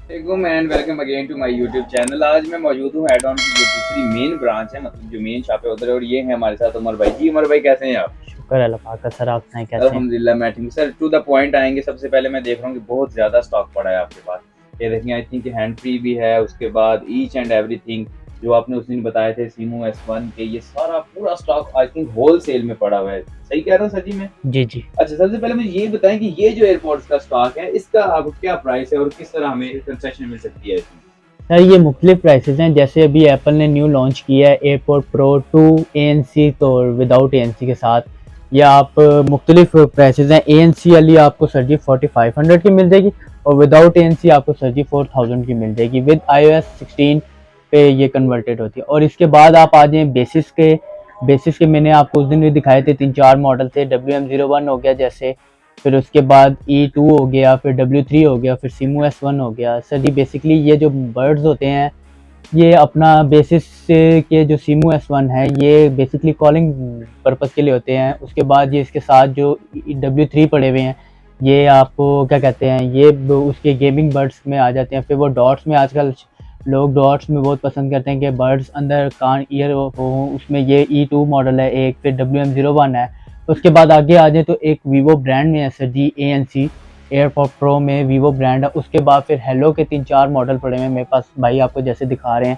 And welcome again to my YouTube channel. आज मैं मौजूद हूँ एड ऑन की जो दूसरी मेन ब्रांच है, मतलब जो मेन शॉप है उधर, और ये है हमारे साथ उमर भाई। जी उमर भाई, कैसे हैं आप? शुक्र अल्लाह पाक का। सर आप सुनाएं कैसे हैं? अल्हम्दुलिल्लाह मैं ठीक हूँ सर। टू द पॉइंट आएंगे। सबसे पहले मैं देख रहा हूँ कि बहुत ज़्यादा स्टॉक पड़ा है आपके पास। ये देखिए, आई थिंक हैंड फ्री भी है, उसके बाद ईच एंड एवरीथिंग जो आपने उस दिन बताए थे सीमो S1 के, ये सारा पूरा stock I think wholesale में पड़ा हुआ है। सही कह रहा हूँ सर जी मैं? जी जी। अच्छा, सबसे पहले मुझे ये बताएं कि ये जो एयरपोर्ट्स का स्टॉक है, इसका आपको क्या प्राइस है और किस तरह हमें कंसेशन मिल सकती है इसमें? सर ये मुख्तलिफ प्राइसेस हैं। जैसे अभी एप्पल ने न्यू लॉन्च किया है एयरपोर्ट प्रो 2 ANC, तो विदाउट ANC के साथ ये आप मुख्तलिफ प्राइसेस हैं। ANC वाली आपको सर जी 4500 की मिल जाएगी और विदाउट ANC आपको सर जी 4000 की मिल जाएगी। विद iOS 16 पे ये कन्वर्टेड होती है। और इसके बाद आप आ जाएँ बेसिस के मैंने आपको उस दिन भी दिखाए थे, 3-4 मॉडल थे। WM01 हो गया जैसे, फिर उसके बाद E2 हो गया, फिर W3 हो गया, फिर सीमो S1 हो गया। सर जी बेसिकली ये जो बर्ड्स होते हैं ये अपना बेसिस के जो सीमो S1 है ये बेसिकली कॉलिंग पर्पज़ के लिए होते हैं। उसके बाद ये इसके साथ जो W3 पड़े हुए हैं ये आपको क्या कहते हैं, ये उसके गेमिंग बर्ड्स में आ जाते हैं। फिर वो डॉट्स में आजकल लोग डॉट्स में बहुत पसंद करते हैं कि बर्ड्स अंदर कान ईयर हो, उसमें ये E2 मॉडल है एक, फिर WM01 है। उसके बाद आगे आ जाए तो एक वीवो ब्रांड में है सर जी ANC एयरपॉड प्रो में वीवो ब्रांड है। उसके बाद फिर हेलो के 3-4 मॉडल पड़े हुए हैं मेरे पास भाई, आपको जैसे दिखा रहे हैं।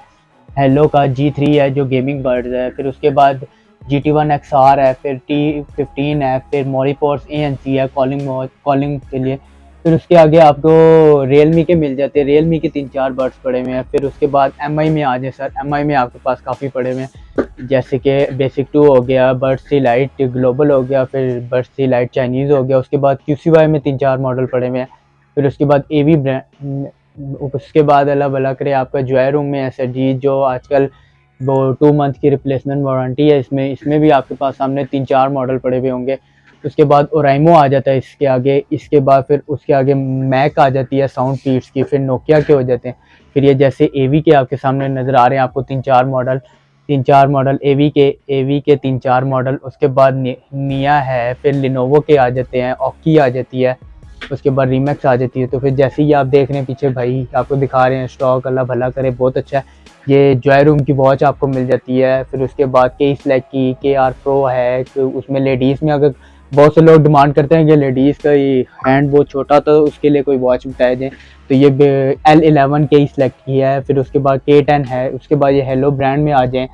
हेलो का G3 है जो गेमिंग बर्ड्स है, फिर उसके बाद GT1 XR है, फिर T15 है, फिर मोरीपोर्स ANC है कॉलिंग के लिए। फिर उसके आगे आपको रियलमी के मिल जाते हैं, रियलमी के 3-4 बर्ड्स पड़े हुए हैं। फिर उसके बाद MI में आ जाए सर, MI में आपके पास काफ़ी पड़े हुए हैं। जैसे कि बेसिक 2 हो गया, बर्ड्स सी लाइट ग्लोबल हो गया, फिर बर्ड्स सी लाइट चाइनीज़ हो गया। उसके बाद QCY में 3-4 मॉडल पड़े हुए हैं। फिर उसके बाद AV ब्रांड, उसके बाद अल्लाह भला करे आपका जॉय रूम में है सर जी, जो आजकल वो 2 मंथ की रिप्लेसमेंट वारंटी है इसमें भी आपके पास सामने 3-4 मॉडल पड़े हुए होंगे। उसके बाद ओराइमो आ जाता है इसके आगे, इसके बाद फिर उसके आगे मैक आ जाती है साउंड पीट्स की, फिर नोकिया के हो जाते हैं। फिर ये जैसे AV के आपके सामने नज़र आ रहे हैं आपको 3-4 मॉडल AV के 3-4 मॉडल। उसके बाद निया है, फिर लिनोवो के आ जाते हैं, ऑकी आ जाती है, उसके बाद रीमैक्स आ जाती है। तो फिर जैसे ही आप देख रहे हैं पीछे भाई आपको दिखा रहे हैं स्टॉक, अल्लाह भला करे बहुत अच्छा है। ये जॉय रूम की वॉच आपको मिल जाती है। फिर उसके बाद KE-SELECT की KR Pro है, तो उसमें लेडीज़ में अगर बहुत से लोग डिमांड करते हैं कि लेडीज़ का ये हैंड बहुत छोटा, तो उसके लिए कोई वॉच बताए दें, तो ये L11 KE-SELECT की है। फिर उसके बाद K10 है। उसके बाद ये हेलो ब्रांड में आ जाएँ,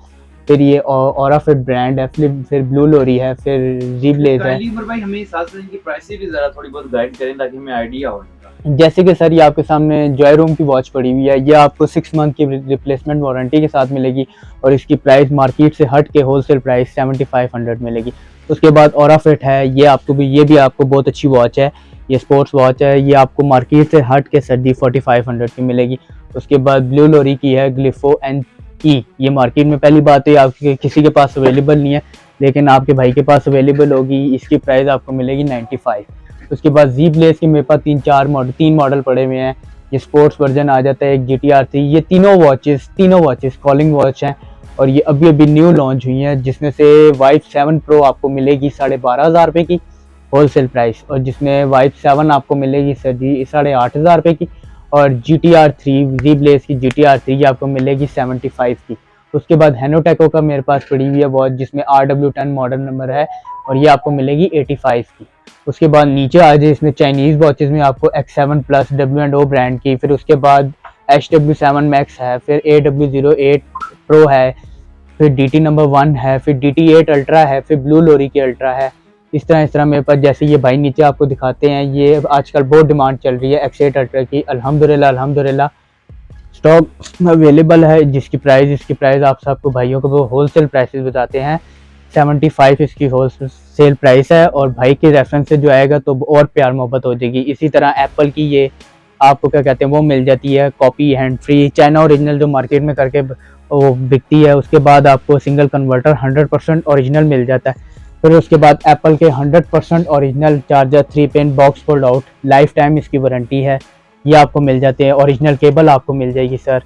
फिर ये ऑरा फिट ब्रांड है, फिर ब्लू लोरी है, फिर ज़ी-ब्लेज़ है। भाई हमें साथ साथ इनकी प्राइसेस भी जरा थोड़ी बहुत गाइड करें ताकि हमें आइडिया हो इनका। जैसे कि सर ये आपके सामने जॉय रूम की वॉच पड़ी हुई है, ये आपको 6 मंथ की रिप्लेसमेंट वारंटी के साथ मिलेगी और इसकी प्राइस मार्केट से हट के होलसेल प्राइस 7500 मिलेगी। उसके बाद ऑरा फिट है, ये भी आपको बहुत अच्छी वॉच है, ये स्पोर्ट्स वॉच है, ये आपको मार्केट से हट के सर जी 4500 की मिलेगी। उसके बाद ब्लू लोरी की है ग्लिफो NE, ये मार्केट में पहली बात है आपके किसी के पास अवेलेबल नहीं है, लेकिन आपके भाई के पास अवेलेबल होगी। इसकी प्राइस आपको मिलेगी 95। उसके बाद ज़ी-ब्लेज़ के मेरे पास 3 मॉडल पड़े हुए हैं। ये स्पोर्ट्स वर्जन आ जाता है, एक GTR3। ये तीनों वॉचेस कॉलिंग वॉच हैं और ये अभी अभी न्यू लॉन्च हुई हैं, जिसमें से वाइप 7 प्रो आपको मिलेगी 12,500 रुपये की होलसेल प्राइस, और जिसमें वाइप 7 आपको मिलेगी सर जी 8,500 रुपये की, और GTR3 ज़ी-ब्लेज़ की GTR3 आपको मिलेगी 75 की। उसके बाद हेनोटेको का मेरे पास पड़ी हुई है वॉच, जिसमें RW10 मॉडल नंबर है और ये आपको मिलेगी 85 की। उसके बाद नीचे आ जाए, इसमें चाइनीज़ वॉचेस में आपको X7 प्लस W&O ब्रांड की, फिर उसके बाद HW7 मैक्स है, फिर AW08 प्रो है, फिर DT नंबर 1 है, फिर DT8 अल्ट्रा है, फिर ब्लू लोरी की अल्ट्रा है। इस तरह मेरे पास, जैसे ये भाई नीचे आपको दिखाते हैं, ये आजकल बहुत डिमांड चल रही है X8 अल्ट्रा की। अल्हम्दुलिल्लाह स्टॉक अवेलेबल है, इसकी प्राइस आप सबको भाइयों को वो होलसेल प्राइसेस बताते हैं। 75 इसकी होलसेल प्राइस है, और भाई के रेफरेंस से जो आएगा तो और प्यार मोहब्बत हो जाएगी। इसी तरह एप्पल की ये आपको क्या कहते हैं वो मिल जाती है copy hand free China original, जो मार्केट में करके वो बिकती है। उसके बाद आपको सिंगल कन्वर्टर 100% ओरिजिनल मिल जाता है। फिर उसके बाद एप्पल के 100% original charger 3 pin box fold out, life time इसकी वारंटी है, ये आपको मिल जाते हैं। ओरिजिनल केबल आपको मिल जाएगी सर।